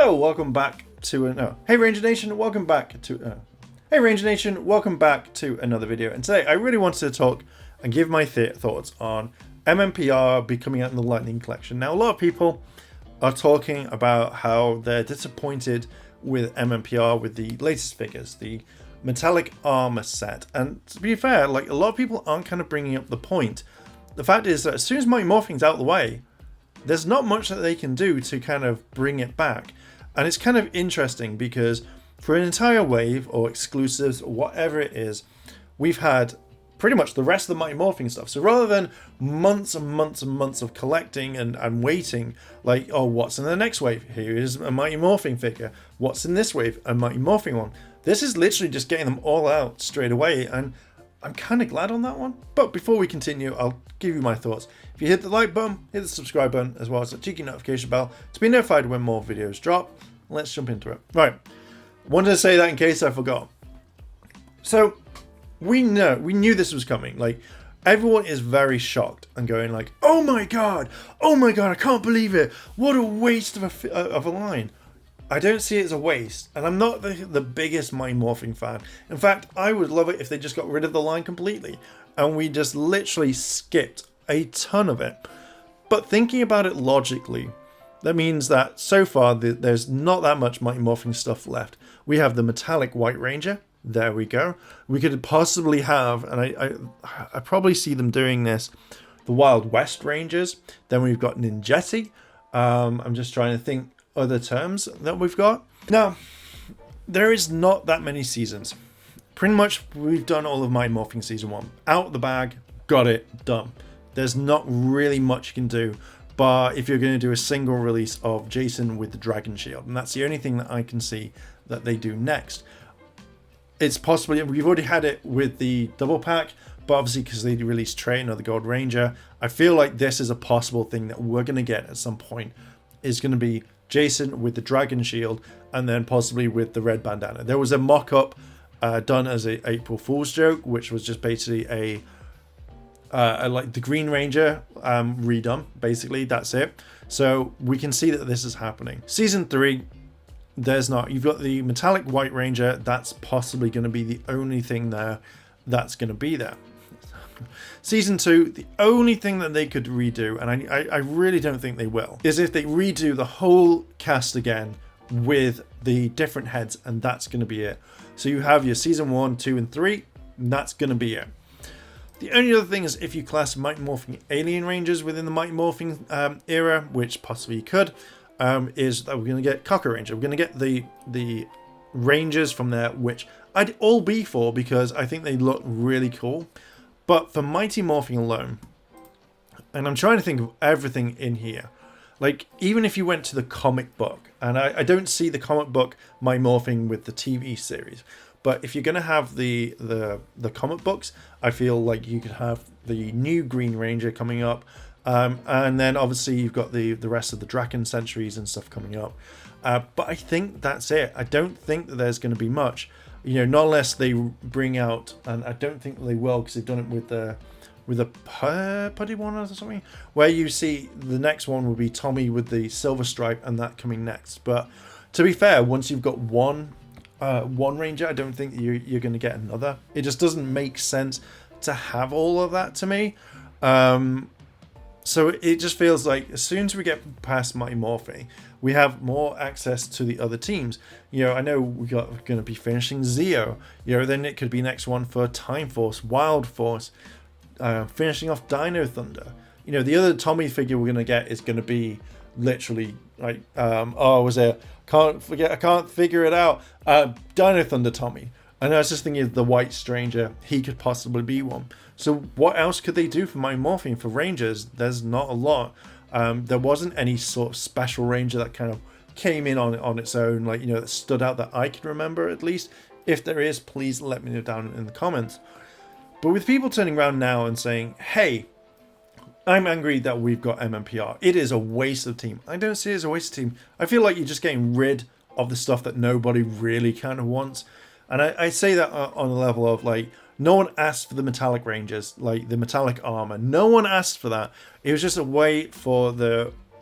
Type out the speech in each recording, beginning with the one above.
Hello, welcome back to Hey Ranger Nation, welcome back to another video. And today I really wanted to talk and give my thoughts on MMPR becoming out in the Lightning Collection. Now, a lot of people are talking about how they're disappointed with MMPR with the latest figures, the metallic armor set. And to be fair, like, a lot of people aren't kind of bringing up the point. The fact is that as soon as Mighty Morphin's out of the way, there's not much that they can do to kind of bring it back. And it's kind of interesting because for an entire wave or exclusives or whatever it is, we've had pretty much the rest of the Mighty Morphin stuff. So rather than months and months and months of collecting and waiting, like, oh, what's in the next wave? Here is a Mighty Morphin figure. What's in this wave? A Mighty Morphin one. This is literally just getting them all out straight away, and I'm kind of glad on that one. But before we continue, I'll give you my thoughts. If you hit the like button, hit the subscribe button, as well as the cheeky notification bell to be notified when more videos drop. Let's jump into it. Right, wanted to say that in case I forgot. So we knew this was coming. Like, everyone is very shocked and going like, oh my god, I can't believe it. What a waste of a line. I don't see it as a waste, and I'm not the biggest Mighty Morphin fan. In fact, I would love it if they just got rid of the line completely and we just literally skipped a ton of it. But thinking about it logically, that means that so far there's not that much Mighty Morphin stuff left. We have the Metallic White Ranger. There we go. We could possibly have, and I probably see them doing this, the Wild West Rangers. Then we've got Ninjetti. I'm just trying to think other terms that we've got. Now, there is not that many seasons. Pretty much we've done all of Mighty Morphin Season 1. Out of the bag, got it, done. There's not really much you can do, but if you're going to do a single release of Jason with the Dragon Shield, and that's the only thing that I can see that they do next. It's possibly, we've already had it with the double pack, but obviously because they released Train or the Gold Ranger, I feel like this is a possible thing that we're going to get at some point. Is going to be Jason with the Dragon Shield, and then possibly with the red bandana. There was a mock-up done as a April Fool's joke, which was just basically a like the Green Ranger redone. Basically, that's it. So we can see that this is happening. Season 3, there's not. You've got the Metallic White Ranger. That's possibly going to be the only thing there that's going to be there. Season 2, the only thing that they could redo, and I really don't think they will, is if they redo the whole cast again with the different heads, and that's going to be it. So you have your Season 1, 2, and 3, and that's going to be it. The only other thing is if you class Mighty Morphin Alien Rangers within the Mighty Morphin era, which possibly you could, is that we're going to get Cocker Ranger. We're going to get the Rangers from there, which I'd all be for because I think they look really cool. But for Mighty Morphin alone, and I'm trying to think of everything in here, like even if you went to the comic book, and I don't see the comic book Mighty Morphin with the TV series, but if you're going to have the comic books, I feel like you could have the new Green Ranger coming up, and then obviously you've got the rest of the Draken Centuries and stuff coming up. But I think that's it. I don't think that there's going to be much. You know, not unless they bring out, and I don't think they will because they've done it with a putty one or something, where you see the next one will be Tommy with the silver stripe and that coming next. But to be fair, once you've got one Ranger, I don't think you're going to get another. It just doesn't make sense to have all of that to me. So it just feels like as soon as we get past Mighty Morphin, we have more access to the other teams. You know, I know we're going to be finishing Zeo. You know, then it could be next one for Time Force, Wild Force, finishing off Dino Thunder. You know, the other Tommy figure we're going to get is going to be literally like, I can't figure it out. Dino Thunder Tommy. And I was just thinking of the White Stranger. He could possibly be one. So what else could they do for Mighty Morphin for Rangers? There's not a lot. There wasn't any sort of special Ranger that kind of came in on its own, like, you know, that stood out that I can remember at least. If there is, please let me know down in the comments. But with people turning around now and saying, hey, I'm angry that we've got MMPR. It is a waste of team. I don't see it as a waste of team. I feel like you're just getting rid of the stuff that nobody really kind of wants. And I say that on a level of like, no one asked for the Metallic Rangers, like the metallic armor. No one asked for that. It was just a way for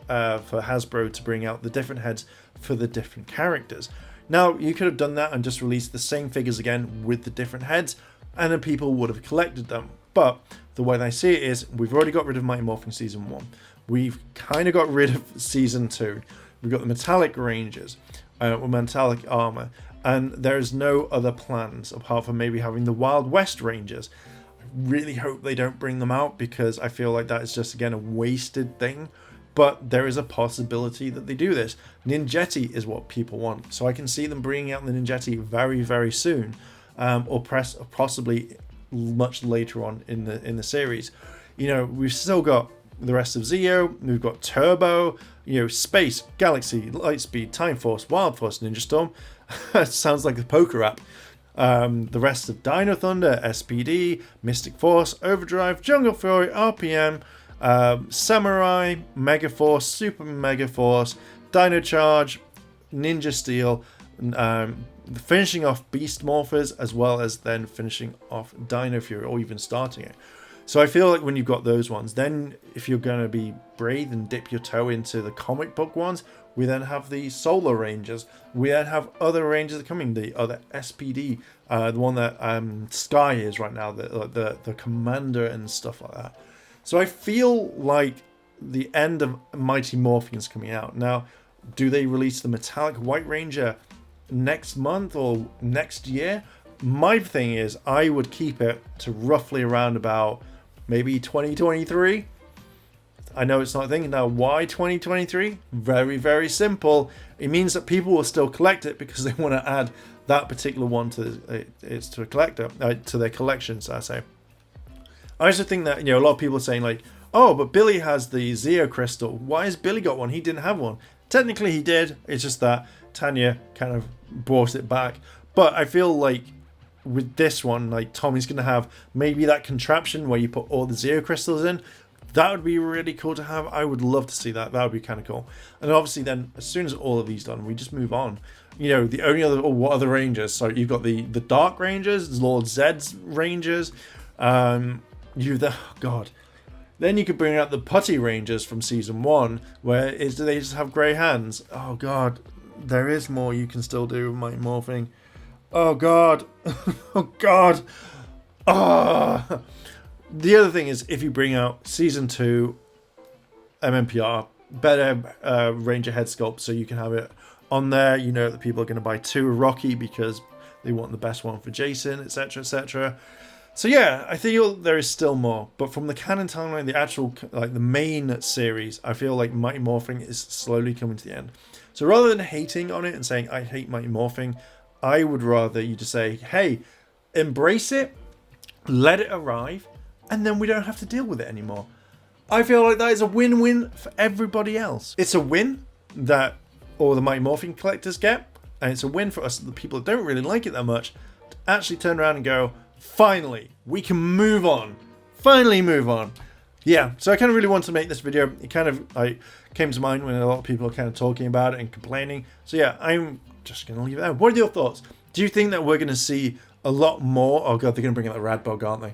Hasbro to bring out the different heads for the different characters. Now, you could have done that and just released the same figures again with the different heads, and then people would have collected them. But the way I see it is, we've already got rid of Mighty Morphin Season 1. We've kind of got rid of Season 2. We've got the Metalic Rangers with metallic armor, and there's no other plans apart from maybe having the Wild West Rangers. I really hope they don't bring them out, because I feel like that is just, again, a wasted thing. But there is a possibility that they do this. Ninjetti is what people want, so I can see them bringing out the Ninjetti very, very soon, or possibly much later on in the series. You know, we've still got the rest of Zeo, we've got Turbo, you know, Space, Galaxy, Lightspeed, Time Force, Wild Force, Ninja Storm. Sounds like a poker app. The rest of Dino Thunder, SPD, Mystic Force, Overdrive, Jungle Fury, RPM, Samurai, Mega Force, Super Mega Force, Dino Charge, Ninja Steel, finishing off Beast Morphers, as well as then finishing off Dino Fury, or even starting it. So I feel like when you've got those ones, then if you're going to be brave and dip your toe into the comic book ones, we then have the Solar Rangers. We then have other Rangers coming, the other SPD, the one that Sky is right now, the Commander and stuff like that. So I feel like the end of Mighty Morphin is coming out. Now, do they release the Metallic White Ranger next month or next year? My thing is, I would keep it to roughly around about maybe 2023. I know it's not a thing. Now, why 2023? Very, very simple. It means that people will still collect it because they want to add that particular one to a collector, to their collections, I say. I also think that, you know, a lot of people are saying like, oh, but Billy has the Zeo Crystal. Why has Billy got one? He didn't have one. Technically he did. It's just that Tanya kind of brought it back. But I feel like with this one, like Tommy's going to have maybe that contraption where you put all the Zeo Crystals in. That would be really cool to have. I would love to see that. That would be kind of cool. And obviously then, as soon as all of these done, we just move on. You know, the only other, what other Rangers? So you've got the Dark Rangers, Lord Zed's Rangers. Then you could bring out the Putty Rangers from Season 1, where they just have grey hands. Oh god, there is more you can still do with Mighty Morphing. Oh god. Oh god. Ah. The other thing is, if you bring out Season 2 MMPR, better Ranger head sculpt, so you can have it on there. You know that people are going to buy 2 of Rocky because they want the best one for Jason, etc, etc. So yeah, I feel there is still more, but from the canon timeline, the actual, like the main series, I feel like Mighty Morphin is slowly coming to the end. So rather than hating on it and saying I hate Mighty Morphin, I would rather you just say, hey, embrace it, let it arrive, and then we don't have to deal with it anymore. I feel like that is a win-win for everybody else. It's a win that all the Mighty Morphin collectors get, and it's a win for us, the people that don't really like it that much, to actually turn around and go, finally, we can move on. Finally move on. Yeah, so I kind of really wanted to make this video. It kind of like came to mind when a lot of people are kind of talking about it and complaining. So yeah, I'm just going to leave it there. What are your thoughts? Do you think that we're going to see a lot more? Oh god, they're going to bring out the Radbug, aren't they?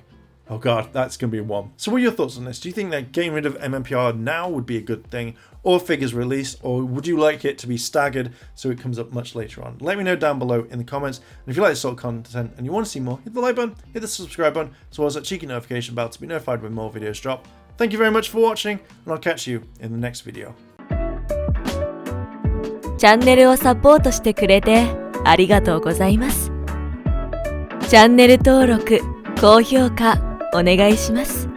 Oh god, that's going to be one. So what are your thoughts on this? Do you think that getting rid of MMPR now would be a good thing, or figures release, or would you like it to be staggered so it comes up much later on? Let me know down below in the comments. And if you like this sort of content and you want to see more, hit the like button, hit the subscribe button, as well as that cheeky notification bell to be notified when more videos drop. Thank you very much for watching, and I'll catch you in the next video. チャンネルをサポートしてくれてありがとうございます。チャンネル登録、高評価お願いします。